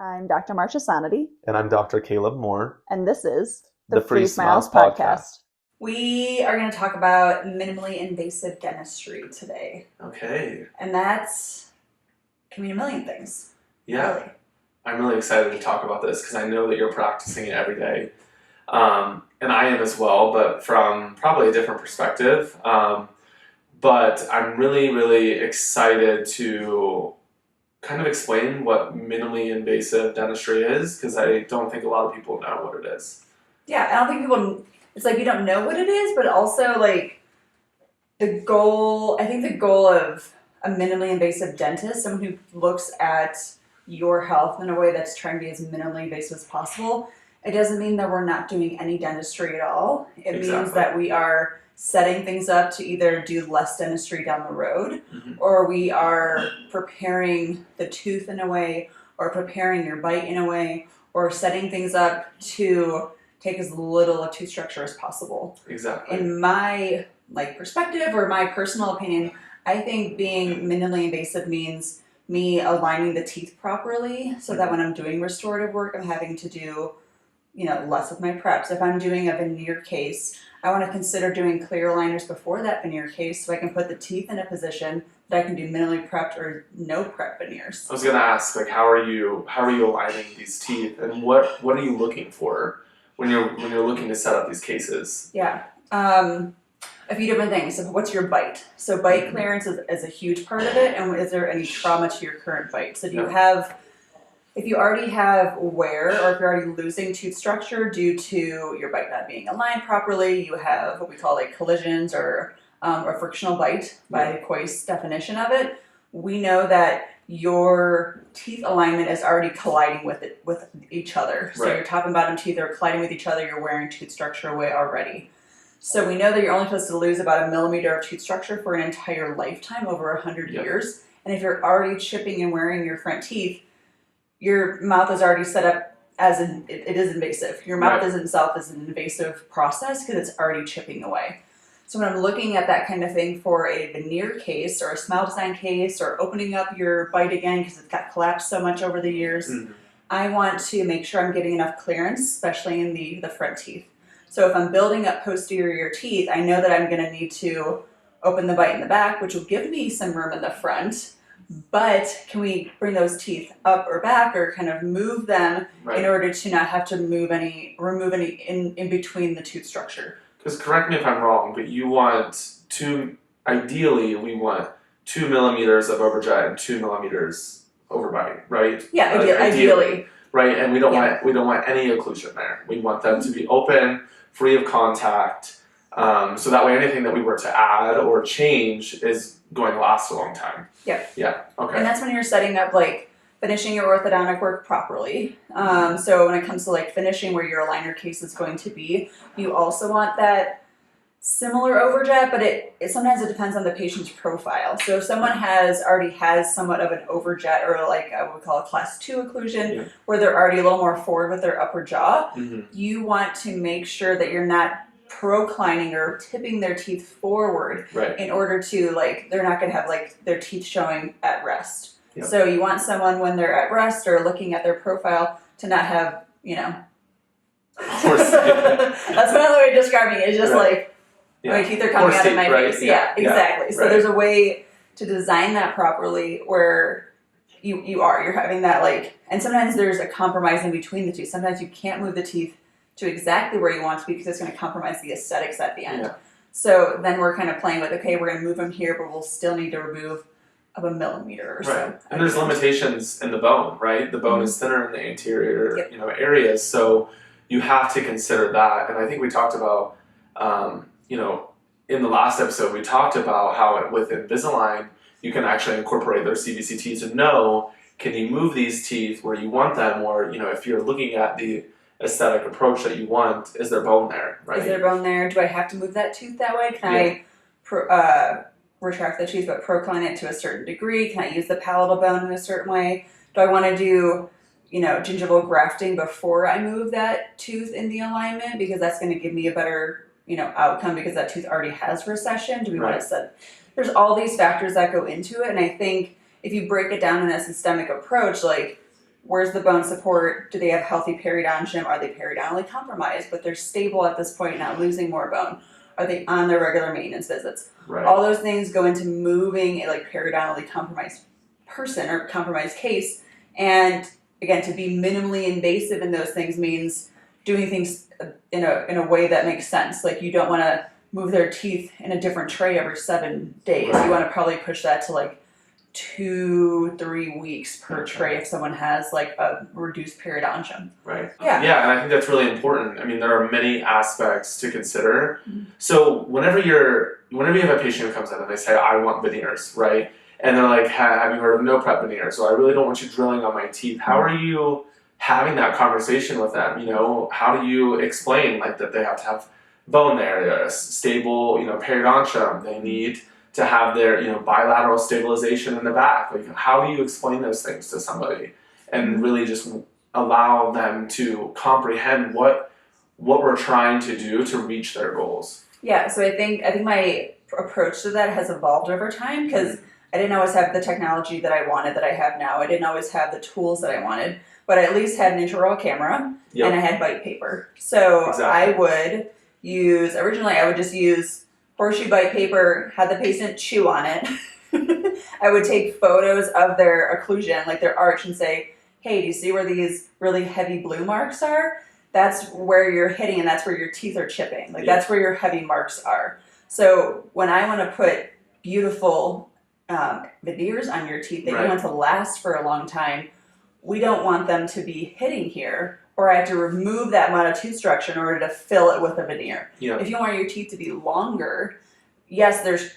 I'm Dr. Marsha Sonity, And I'm Dr. Caleb Moore. and this is The Free Smiles Podcast. We are going to talk about minimally invasive dentistry today. Okay. And that's can mean a million things. Yeah. Really. I'm really excited to talk about this because I know that you're practicing it every day. And I am as well, but from probably a different perspective. But I'm really, really excited to kind of explain what minimally invasive dentistry is because I don't think a lot of people know what it is. Yeah, I don't think people, it's like you don't know what it is, but also like the goal of a minimally invasive dentist, someone who looks at your health in a way that's trying to be as minimally invasive as possible, it doesn't mean that we're not doing any dentistry at all. It means that we are setting things up to either do less dentistry down the road, or we are preparing the tooth in a way, or preparing your bite in a way, or setting things up to take as little of tooth structure as possible. Exactly. In my perspective or my personal opinion, I think being minimally invasive means me aligning the teeth properly so that when I'm doing restorative work, I'm having to do less of my preps. If I'm doing a veneer case, I want to consider doing clear aligners before that veneer case so I can put the teeth in a position that I can do minimally prepped or no prep veneers. I was going to ask, how are you aligning these teeth, and what are you looking for when you're looking to set up these cases? Yeah. A few different things. So what's your bite? So bite clearance is a huge part of it, and is there any trauma to your current bite? So if you already have wear, or if you're already losing tooth structure due to your bite not being aligned properly, you have what we call collisions or a frictional bite by Coy's definition of it. We know that your teeth alignment is already colliding with each other. So your top and bottom teeth are colliding with each other. You're wearing tooth structure away already. So we know that you're only supposed to lose about 1 millimeter of tooth structure for an entire lifetime, over 100 years. And if you're already chipping and wearing your front teeth, your mouth is already set up as it is invasive. Your mouth is itself is an invasive process because it's already chipping away. So when I'm looking at that kind of thing for a veneer case or a smile design case or opening up your bite again because it's got collapsed so much over the years, I want to make sure I'm getting enough clearance, especially in the front teeth. So if I'm building up posterior teeth, I know that I'm going to need to open the bite in the back, which will give me some room in the front. But can we bring those teeth up or back, or kind of move them in order to not have to remove any in between the tooth structure? Because correct me if I'm wrong, but ideally we want 2 millimeters of overjet and 2 millimeters overbite, right? Yeah, ideally. Right, and we don't want any occlusion there. We want them to be open, free of contact, so that way anything that we were to add or change is going to last a long time. Yep. Yeah. Okay. And that's when you're setting up finishing your orthodontic work properly. So when it comes to finishing where your aligner case is going to be, you also want that similar overjet, but it sometimes it depends on the patient's profile. So if someone already has somewhat of an overjet, or what we call a class 2 occlusion, where they're already a little more forward with their upper jaw, you want to make sure that you're not proclining or tipping their teeth forward in order to they're not going to have their teeth showing at rest. So you want someone when they're at rest or looking at their profile to not have that's another way of describing it. It's just my teeth are coming out of my face. Yeah, exactly. So there's a way to design that properly where you're having that and sometimes there's a compromise in between the two. Sometimes you can't move the teeth to exactly where you want to be because it's going to compromise the aesthetics at the end. Yeah. So then we're kind of playing with, okay, we're going to move them here, but we'll still need to remove of 1 millimeter or so. And there's limitations in the bone, right? The bone is thinner in the anterior, areas, so you have to consider that. And I think we talked about, in the last episode, we talked about how with Invisalign, you can actually incorporate their CBCT to know, can you move these teeth where you want them, or if you're looking at the aesthetic approach that you want, is there bone there, right? Is there bone there? Do I have to move that tooth that way? Can I retract the tooth but procline it to a certain degree? Can I use the palatal bone in a certain way? Do I want to do, gingival grafting before I move that tooth in the alignment because that's going to give me a better, outcome because that tooth already has recession? Do we want to set? There's all these factors that go into it, and I think if you break it down in a systemic approach, Where's the bone support? Do they have healthy periodontium? Are they periodontally compromised, but they're stable at this point, not losing more bone? Are they on their regular maintenance visits? Right. All those things go into moving a like periodontally compromised person or compromised case. And again, to be minimally invasive in those things means doing things in a way that makes sense. Like you don't want to move their teeth in a different tray every 7 days. Right. You want to probably push that to like 2-3 weeks per tray if someone has like a reduced periodontium. Right. Yeah. Yeah, and I think that's really important. I mean, there are many aspects to consider. Mm-hmm. So whenever you have a patient who comes in and they say, I want veneers, right? And they're like, have you heard of no prep veneers? So I really don't want you drilling on my teeth. How are you having that conversation with them? You know, how do you explain like that they have to have bone there, a stable, periodontium, they need to have their, bilateral stabilization in the back. Like, how do you explain those things to somebody and really just allow them to comprehend what we're trying to do to reach their goals? Yeah, so I think my approach to that has evolved over time because I didn't always have the technology that I wanted that I have now. I didn't always have the tools that I wanted, but I at least had an intraoral camera and I had bite paper. So Exactly. Originally I would just use horseshoe bite paper, had the patient chew on it. I would take photos of their occlusion, like their arch, and say, hey, do you see where these really heavy blue marks are? That's where you're hitting and that's where your teeth are chipping. Like that's where your heavy marks are. So when I want to put beautiful veneers on your teeth that you want to last for a long time, we don't want them to be hitting here, or I have to remove that amount of tooth structure in order to fill it with a veneer. Yeah. If you want your teeth to be longer, yes, there's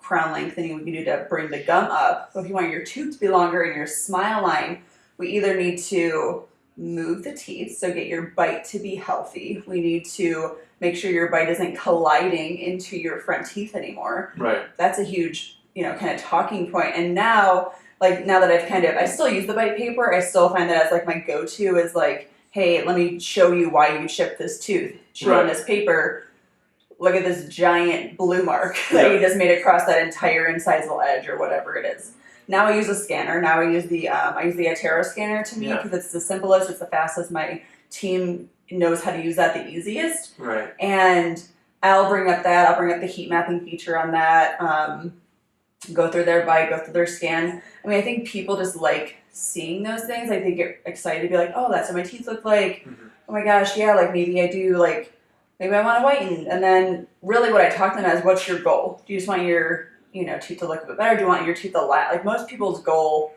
crown lengthening we can do to bring the gum up. But if you want your tooth to be longer and your smile line, we either need to move the teeth, so get your bite to be healthy. We need to make sure your bite isn't colliding into your front teeth anymore. Right. That's a huge, kind of talking point. And now that I still use the bite paper, I still find that as like my go-to is like, hey, let me show you why you chipped this tooth. Chew on this paper. Look at this giant blue mark that you just made across that entire incisal edge or whatever it is. Now I use a scanner. Now I use the iTero scanner to me because it's the simplest, it's the fastest. My team knows how to use that the easiest. Right. And I'll bring up the heat mapping feature on that. Go through their bite, go through their scan. I mean, I think people just like seeing those things. Like they get excited to be like, oh, that's what my teeth look like. Mm-hmm. Oh my gosh, yeah, like maybe I do, like maybe I want to whiten. And then really what I talk to them is, what's your goal? Do you just want your teeth to look a bit better? Do you want your teeth to last? Like most people's goal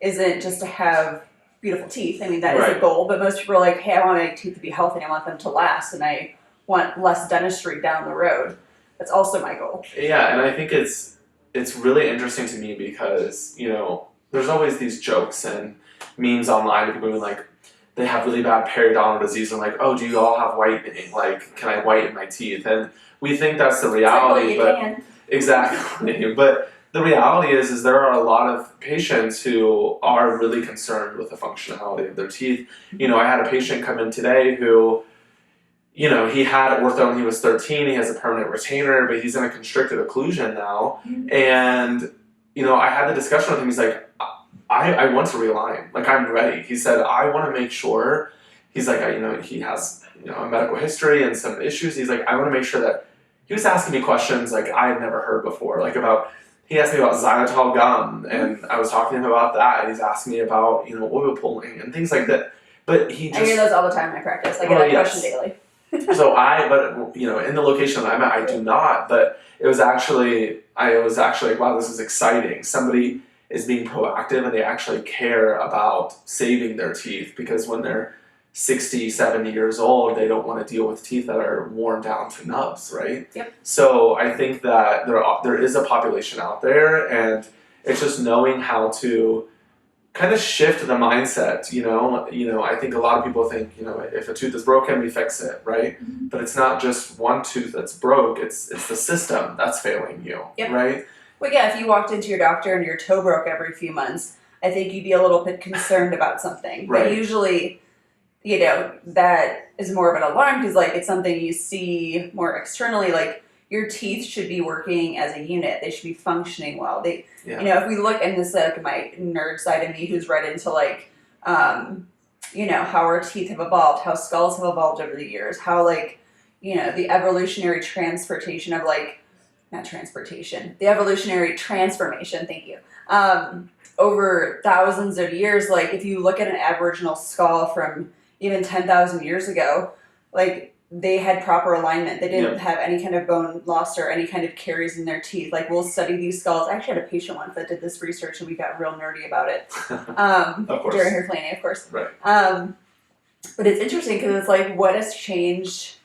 isn't just to have beautiful teeth. I mean, that is a goal, but most people are like, hey, I want my teeth to be healthy and I want them to last and I want less dentistry down the road. That's also my goal. Yeah, and I think it's really interesting to me because, there's always these jokes and memes online of people being like, they have really bad periodontal disease and like, oh, do you all have whitening? Like, can I whiten my teeth? And we think that's the reality, but exactly. But the reality is there are a lot of patients who are really concerned with the functionality of their teeth. I had a patient come in today who, he had ortho when he was 13, he has a permanent retainer, but he's in a constricted occlusion now. Mm-hmm. And, I had the discussion with him, he's like, I want to realign, like I'm ready. He said, I want to make sure, he's like, he has, a medical history and some issues. He's like, I want to make sure that, he was asking me questions like I had never heard before, like he asked me about xylitol gum, and I was talking to him about that, and he's asking me about, oil pulling and things like that. But he just... I hear those all the time in my practice. I get that question daily. So in the location that I'm at, I do not, but I was actually like, wow, this is exciting. Somebody is being proactive and they actually care about saving their teeth, because when they're 60, 70 years old, they don't want to deal with teeth that are worn down to nubs, right? Yep. So I think that there is a population out there, and it's just knowing how to kind of shift the mindset. I think a lot of people think, if a tooth is broken, we fix it, right? Mm-hmm. But it's not just one tooth that's broke, it's the system that's failing you, right? Well, yeah, if you walked into your doctor and your toe broke every few months, I think you'd be a little bit concerned about something. Right. But usually, that is more of an alarm because, like, it's something you see more externally. Like, your teeth should be working as a unit. They should be functioning well. If we look, and this is like my nerd side of me who's read into, like, how our teeth have evolved, how skulls have evolved over the years, how the evolutionary transportation of the evolutionary transformation, thank you, over thousands of years. Like if you look at an Aboriginal skull from even 10,000 years ago, like they had proper alignment. They didn't have any kind of bone loss or any kind of caries in their teeth. Like we'll study these skulls. I actually had a patient once that did this research and we got real nerdy about it. Of course. During her planning, of course. Right. But it's interesting because it's like, what has changed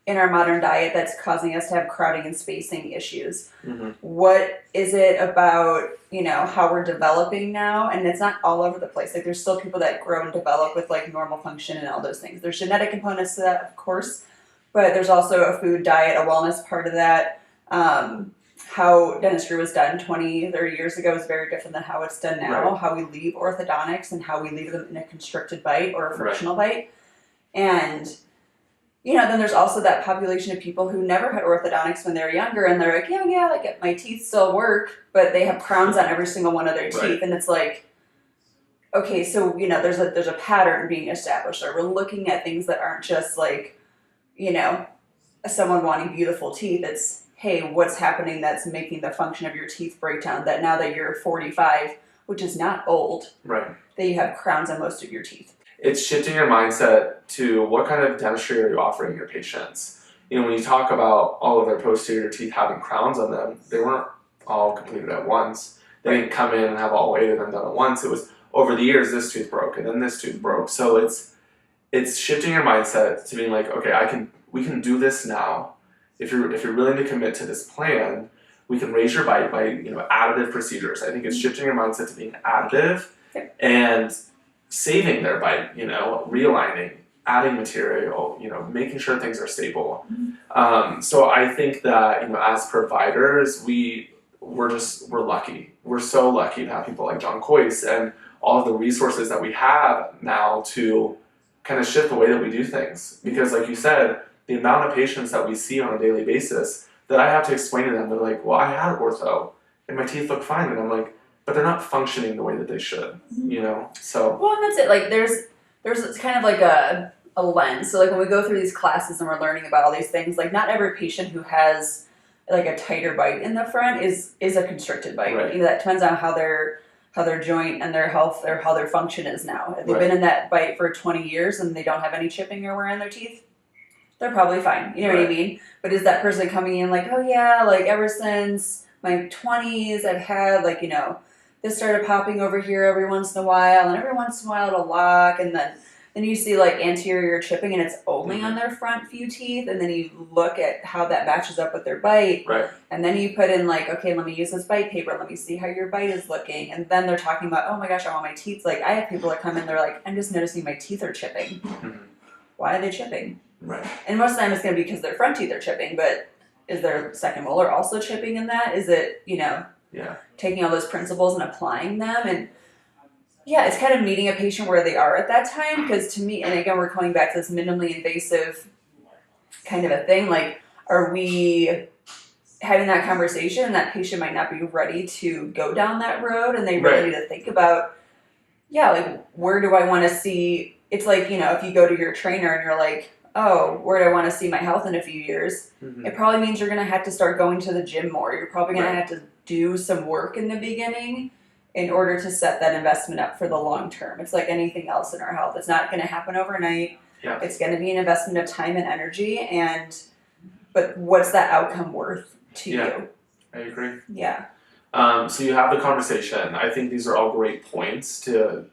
in our modern diet that's causing us to have crowding and spacing issues? Mm-hmm. What is it about, how we're developing now? And it's not all over the place. Like there's still people that grow and develop with like normal function and all those things. There's genetic components to that, of course, but there's also a food, diet, a wellness part of that. How dentistry was done 20, 30 years ago is very different than how it's done now. Right. How we leave orthodontics and how we leave them in a constricted bite or a frictional bite. And then there's also that population of people who never had orthodontics when they were younger, and they're like, like my teeth still work, but they have crowns on every single one of their teeth, Right. and it's like, okay, so there's a pattern being established there. We're looking at things that aren't just like, someone wanting beautiful teeth. It's, hey, what's happening that's making the function of your teeth break down? That now that you're 45, which is not old, Right. that you have crowns on most of your teeth. It's shifting your mindset to what kind of dentistry are you offering your patients. When you talk about all of their posterior teeth having crowns on them, they weren't all completed at once. They didn't come in and have all 8 of them done at once. It was over the years, this tooth broke and then this tooth broke. So it's shifting your mindset to being like, okay, we can do this now. If you're willing to commit to this plan, we can raise your bite by additive procedures. I think it's shifting your mindset to being additive and saving their bite, realigning, adding material, making sure things are stable. So I think that, as providers, we're lucky. We're so lucky to have people like John Coyce and all of the resources that we have now to kind of shift the way that we do things. Because like you said, the amount of patients that we see on a daily basis that I have to explain to them, they're like, well, I had ortho and my teeth look fine. And I'm like, but they're not functioning the way that they should, so. Well, and that's it. Like there's kind of like a lens. So like when we go through these classes and we're learning about all these things, like not every patient who has like a tighter bite in the front is a constricted bite. Right. That depends on how their joint and their health or how their function is now. If they've been in that bite for 20 years and they don't have any chipping or wear in their teeth, they're probably fine. You know what I mean? But is that person coming in like, oh yeah, like ever since my 20s, I've had like, this started popping over here every once in a while, and every once in a while it'll lock, and then you see like anterior chipping, and it's only on their front few teeth, and then you look at how that matches up with their bite, and then you put in like, okay, let me use this bite paper, let me see how your bite is looking, and then they're talking about, oh my gosh, I want my teeth. Like I have people that come in, they're like, I'm just noticing my teeth are chipping. Why are they chipping? Right. And most of the time it's going to be because their front teeth are chipping, but is their second molar also chipping in that? Is it, taking all those principles and applying them? And it's kind of meeting a patient where they are at that time. Because to me, and again, we're coming back to this minimally invasive kind of a thing. Like, are we having that conversation and that patient might not be ready to go down that road, and they really need to think about, like, where do I want to see? It's like, if you go to your trainer and you're like, oh, where do I want to see my health in a few years? It probably means you're going to have to start going to the gym more. You're probably going to have to do some work in the beginning in order to set that investment up for the long term. It's like anything else in our health. It's not going to happen overnight. It's going to be an investment of time and energy. But what's that outcome worth to you? I agree. Yeah. So you have the conversation. I think these are all great points to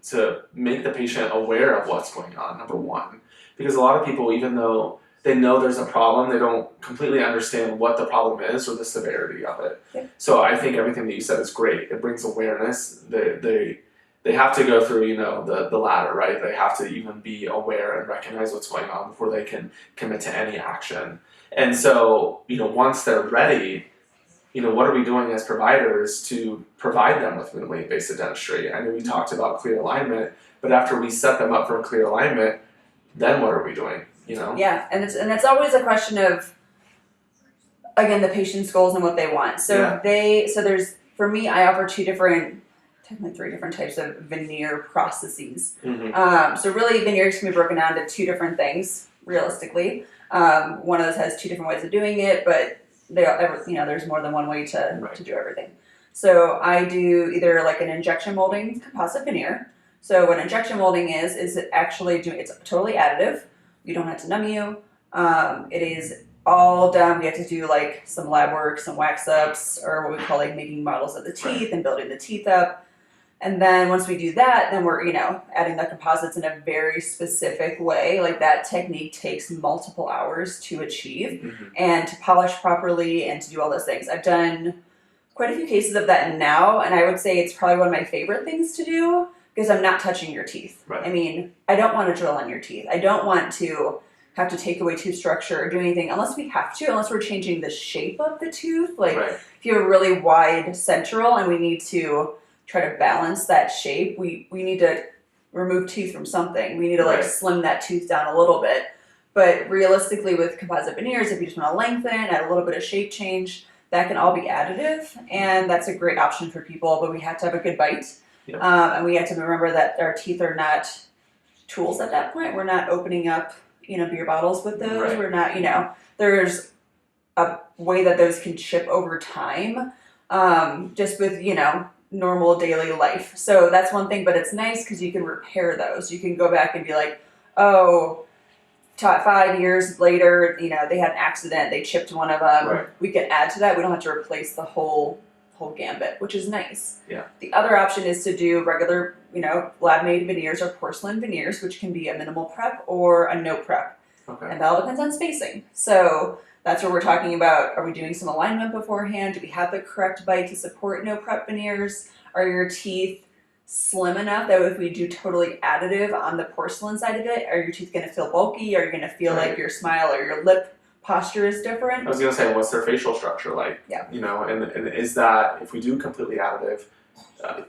make the patient aware of what's going on, number one. Because a lot of people, even though they know there's a problem, they don't completely understand what the problem is or the severity of it. Yeah. So I think everything that you said is great. It brings awareness. They have to go through, the ladder, right? They have to even be aware and recognize what's going on before they can commit to any action. And so, once they're ready, what are we doing as providers to provide them with minimally invasive dentistry? I know we talked about clear alignment, but after we set them up for a clear alignment, then what are we doing? Yeah, and it's always a question of, again, the patient's goals and what they want. So there's, for me, I offer 2 different technically 3 different types of veneer processes. Mm-hmm. So really, veneers can be broken down to 2 different things, realistically. One of those has 2 different ways of doing it, but there's more than one way to do everything. So I do either like an injection molding composite veneer. So what injection molding is it actually it's totally additive. You don't have to numb you. It is all done. We have to do like some lab work, some wax ups, or what we call like making models of the teeth and building the teeth up. And then once we do that, then we're, adding the composites in a very specific way. Like that technique takes multiple hours to achieve and to polish properly and to do all those things. I've done quite a few cases of that now, and I would say it's probably one of my favorite things to do because I'm not touching your teeth. Right. I mean, I don't want to drill on your teeth. I don't want to have to take away tooth structure or do anything unless we have to, unless we're changing the shape of the tooth. Like if you have a really wide central and we need to try to balance that shape, we need to remove teeth from something. We need to like slim that tooth down a little bit. But realistically with composite veneers, if you just want to lengthen, add a little bit of shape change, that can all be additive, and that's a great option for people, but we have to have a good bite. And we have to remember that our teeth are not tools at that point. We're not opening up, beer bottles with those. We're not, there's a way that those can chip over time, just with, normal daily life. So that's one thing, but it's nice because you can repair those. You can go back and be like, oh, 5 years later, they had an accident, they chipped one of them. We can add to that. We don't have to replace the whole gambit, which is nice. The other option is to do regular, lab-made veneers or porcelain veneers, which can be a minimal prep or a no prep. And that all depends on spacing. So that's where we're talking about, are we doing some alignment beforehand? Do we have the correct bite to support no prep veneers? Are your teeth slim enough that if we do totally additive on the porcelain side of it, are your teeth going to feel bulky? Are you going to feel like your smile or your lip posture is different? I was going to say, what's their facial structure like? And is that, if we do completely additive,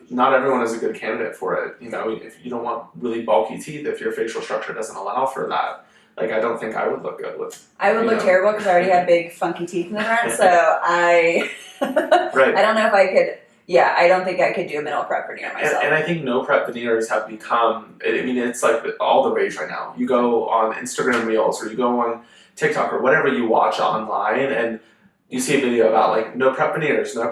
not everyone is a good candidate for it. If you don't want really bulky teeth, if your facial structure doesn't allow for that, like, I don't think I would look good with. I would look terrible because I already have big funky teeth in the front, so I don't know if I could. Yeah, I don't think I could do a minimal prep veneer myself. And I think no prep veneers have become, it's like all the rage right now. You go on Instagram Reels or you go on TikTok or whatever you watch online and you see a video about like no prep veneers. And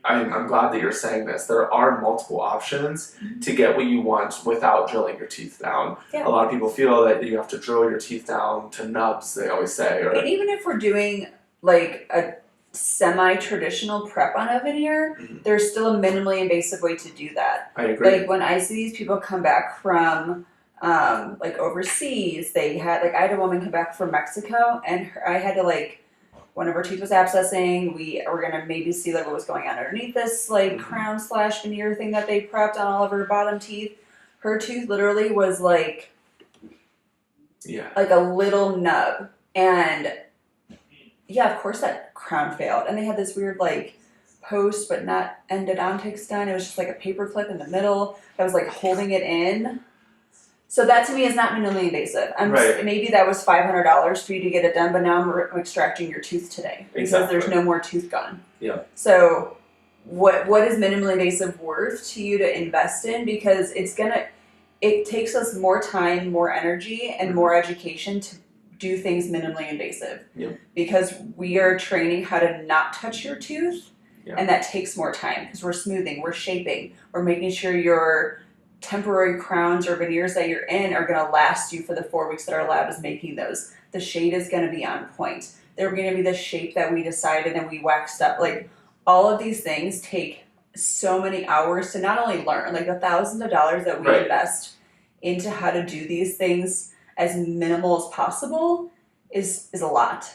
I'm glad that you're saying this. There are multiple options to get what you want without drilling your teeth down. A lot of people feel that you have to drill your teeth down to nubs, they always say. And even if we're doing like a semi-traditional prep on a veneer, there's still a minimally invasive way to do that. I agree. Like when I see these people come back from like overseas, I had a woman come back from Mexico and I had to one of her teeth was abscessing. We were gonna maybe see what was going on underneath this crown / veneer thing that they prepped on all of her bottom teeth. Her tooth literally was like a little nub, and of course that crown failed. And they had this weird post but not endodontics done. It was just like a paper clip in the middle that was holding it in. So that to me is not minimally invasive. Maybe that was $500 for you to get it done, but now I'm extracting your tooth today because there's no more tooth gone. So what is minimally invasive worth to you to invest in? Because it takes us more time, more energy, and more education to do things minimally invasive. Because we are training how to not touch your tooth, and that takes more time because we're smoothing, we're shaping, we're making sure your temporary crowns or veneers that you're in are going to last you for the 4 weeks that our lab is making those. The shade is going to be on point. They're going to be the shape that we decided and we waxed up. All of these things take so many hours to not only learn, the thousands of dollars that we invest into how to do these things as minimal as possible is a lot.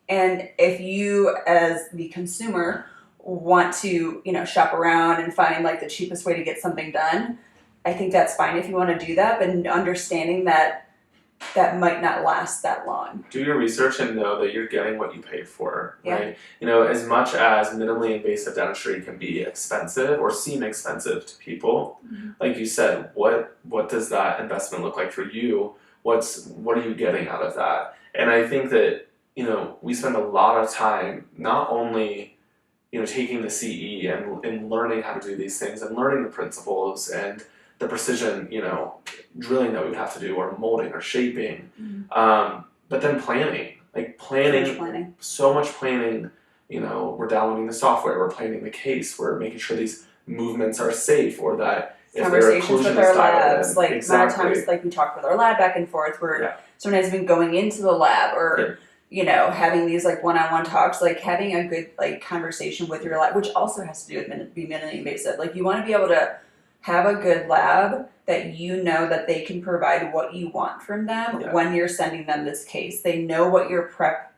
And if you as the consumer want to, shop around and find the cheapest way to get something done, I think that's fine if you want to do that, but understanding that might not last that long. Do your research and know that you're getting what you paid for, right? As much as minimally invasive dentistry can be expensive or seem expensive to people, like you said, what does that investment look like for you? What are you getting out of that? And I think that, we spend a lot of time not only taking the CE and learning how to do these things and learning the principles and the precision, drilling that we would have to do, or molding or shaping. But then planning, so much planning. We're downloading the software, we're planning the case, we're making sure these movements are safe, or that if their Conversations occlusion with our is dialed labs, in. like Exactly. a lot of times, we talk with our lab back and forth. We're sometimes even going into the lab, or having these one-on-one talks, having a good conversation with your lab, which also has to do with being minimally invasive. You want to be able to have a good lab that that they can provide what you want from them when you're sending them this case. They know what your prep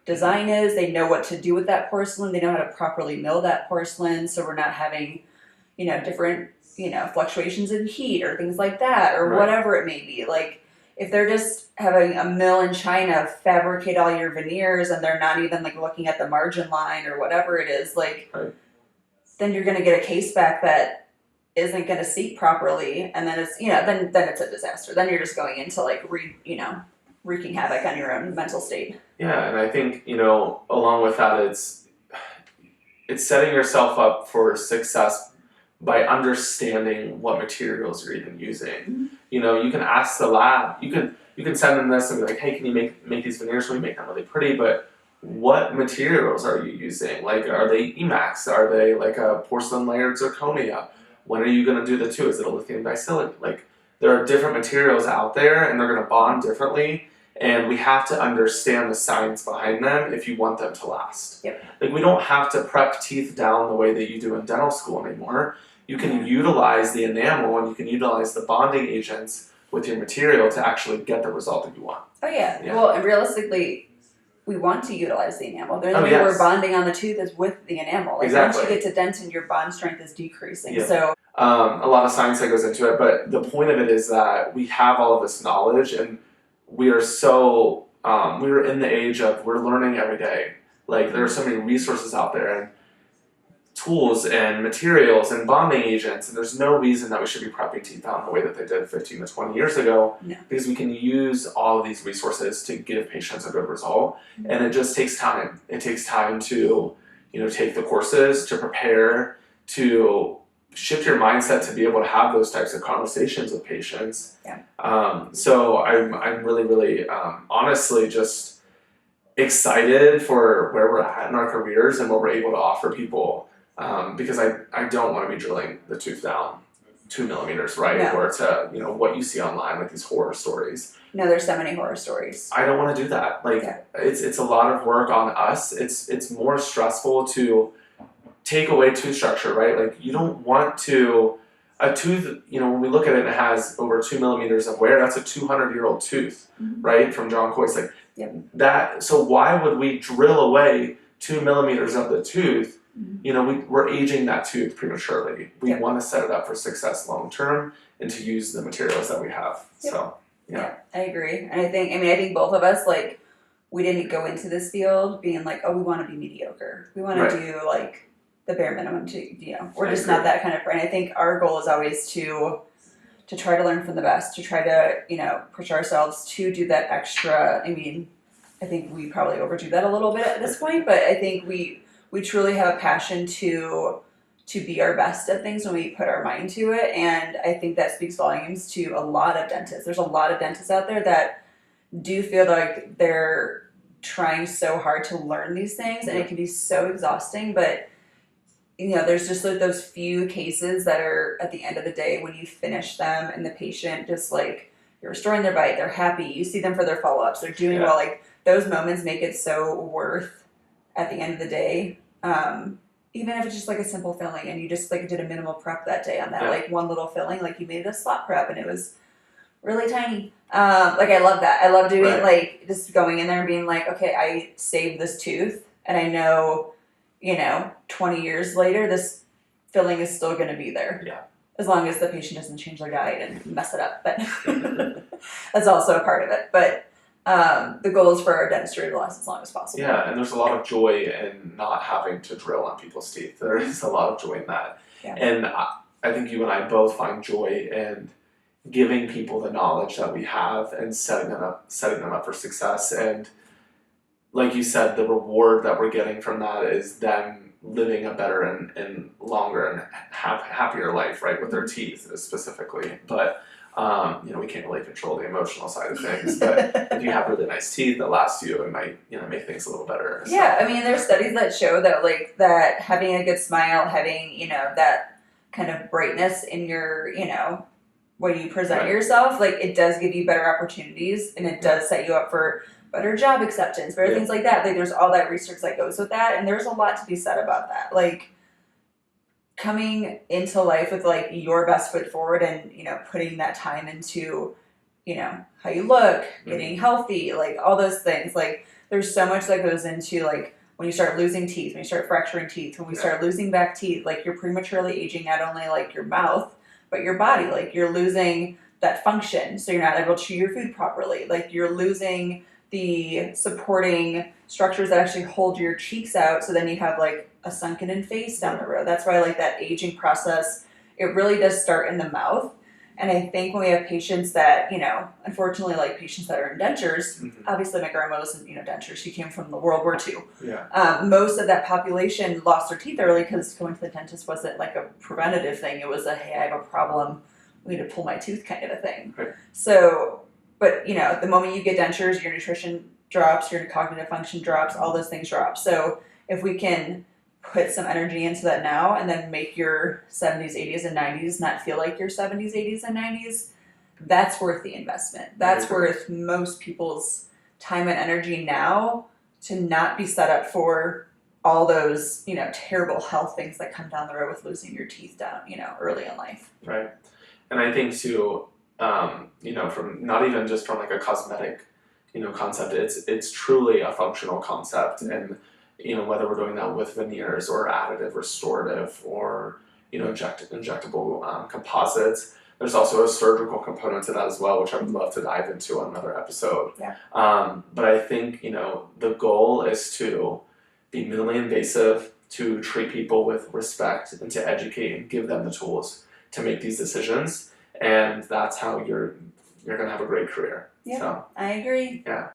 design is. They know what to do with that porcelain. They know how to properly mill that porcelain, so we're not having different fluctuations in heat or things like that, or whatever it may be. If they're just having a mill in China fabricate all your veneers, and they're not even looking at the margin line or whatever it is, then you're going to get a case back that isn't going to seat properly, and then it's then it's a disaster. Then you're just going into wreaking havoc on your own mental state. Yeah, and I think along with that, it's setting yourself up for success by understanding what materials you're even using. You can ask the lab, you can send them this and be like, hey, can you make these veneers for me, make them really pretty, but what materials are you using? Are they Emax? Are they a porcelain layered zirconia? When are you going to do the two? Is it a lithium disilicate? There are different materials out there, and they're going to bond differently, and we have to understand the science behind them if you want them to last. We don't have to prep teeth down the way that you do in dental school anymore. You can utilize the enamel, and you can utilize the bonding agents with your material to actually get the result that you want. Oh yeah. Well, and realistically, we want to utilize the enamel. The only way we're bonding on the tooth is with the enamel. Once you get to dentin, your bond strength is decreasing. So a lot of science that goes into it, but the point of it is that we have all of this knowledge, and we are so we're in the age of we're learning every day. There are so many resources out there, and tools and materials and bonding agents, and there's no reason that we should be prepping teeth out in the way that they did 15 to 20 years ago, because we can use all of these resources to give patients a good result. And it just takes time. It takes time to take the courses, to prepare, to shift your mindset to be able to have those types of conversations with patients. So I'm really, really honestly just excited for where we're at in our careers and what we're able to offer people. Because I don't want to be drilling the tooth down 2 millimeters, right? Or to, what you see online, these horror stories. No, there's so many horror stories. I don't want to do that. It's a lot of work on us. It's more stressful to take away tooth structure, right? You don't want to, a tooth, when we look at it, it has over 2 millimeters of wear. That's a 200-year-old tooth, right? From John Coyce. So why would we drill away 2 millimeters of the tooth? We're aging that tooth prematurely. We want to set it up for success long term and to use the materials that we have. So, I agree. And I think both of us, we didn't go into this field being we want to be mediocre. We want to do the bare minimum we're just not that kind of brand. I think our goal is always to try to learn from the best, to try to, push ourselves to do that extra. I think we probably overdo that a little bit at this point, but I think we truly have a passion to be our best at things when we put our mind to it, and I think that speaks volumes to a lot of dentists. There's a lot of dentists out there that do feel like they're trying so hard to learn these things, and it can be so exhausting, but there's just those few cases that are at the end of the day when you finish them and the patient just you're restoring their bite, they're happy, you see them for their follow-ups, they're doing well, those moments make it so worth at the end of the day. Even if it's just a simple filling and you just did a minimal prep that day on that one little filling, you made it a slot prep and it was really tiny. I love that. I love doing just going in there and being okay, I saved this tooth, and I know 20 years later this filling is still going to be there. As long as the patient doesn't change their diet and mess it up, but that's also a part of it. But the goal is for our dentistry to last as long as possible. Yeah, and there's a lot of joy in not having to drill on people's teeth. There is a lot of joy in that. And I think you and I both find joy in giving people the knowledge that we have and setting them up for success. And like you said, the reward that we're getting from that is them living a better and longer and happier life, right, with their teeth specifically. But we can't really control the emotional side of things. But if you have really nice teeth that last you, it might make things a little better. So. Yeah, I mean, there's studies that show that that having a good smile, having that kind of brightness in your when you present yourself, it does give you better opportunities, and it does set you up for better job acceptance, better things like that. There's all that research that goes with that, and there's a lot to be said about that. Coming into life with your best foot forward, and putting that time into how you look, getting healthy, all those things. There's so much that goes into when you start losing teeth, when you start fracturing teeth, when we start losing back teeth, you're prematurely aging not only your mouth, but your body. You're losing that function, so you're not able to chew your food properly. You're losing the supporting structures that actually hold your cheeks out, so then you have a sunken in face down the road. That's why that aging process, it really does start in the mouth. And I think when we have patients that, unfortunately, patients that are in dentures, obviously my grandma wasn't, dentures. She came from the World War II. Yeah. Most of that population lost their teeth early because going to the dentist wasn't a preventative thing. It was hey, I have a problem, we need to pull my tooth kind of a thing. Right. So, but, the moment you get dentures, your nutrition drops, your cognitive function drops, all those things drop. So if we can put some energy into that now, and then make your 70s, 80s, and 90s not feel like your 70s, 80s, and 90s, that's worth the investment. That's worth most people's time and energy now, to not be set up for all those, terrible health things that come down the road with losing your teeth down, early in life. Right. And I think too, from not even just from a cosmetic, concept, it's truly a functional concept. And whether we're doing that with veneers or additive restorative or injectable composites, there's also a surgical component to that as well, which I would love to dive into on another episode. Yeah. But I think the goal is to be minimally invasive, to treat people with respect, and to educate and give them the tools to make these decisions. And that's how you're gonna have a great career. Yeah, so, I agree. Yeah.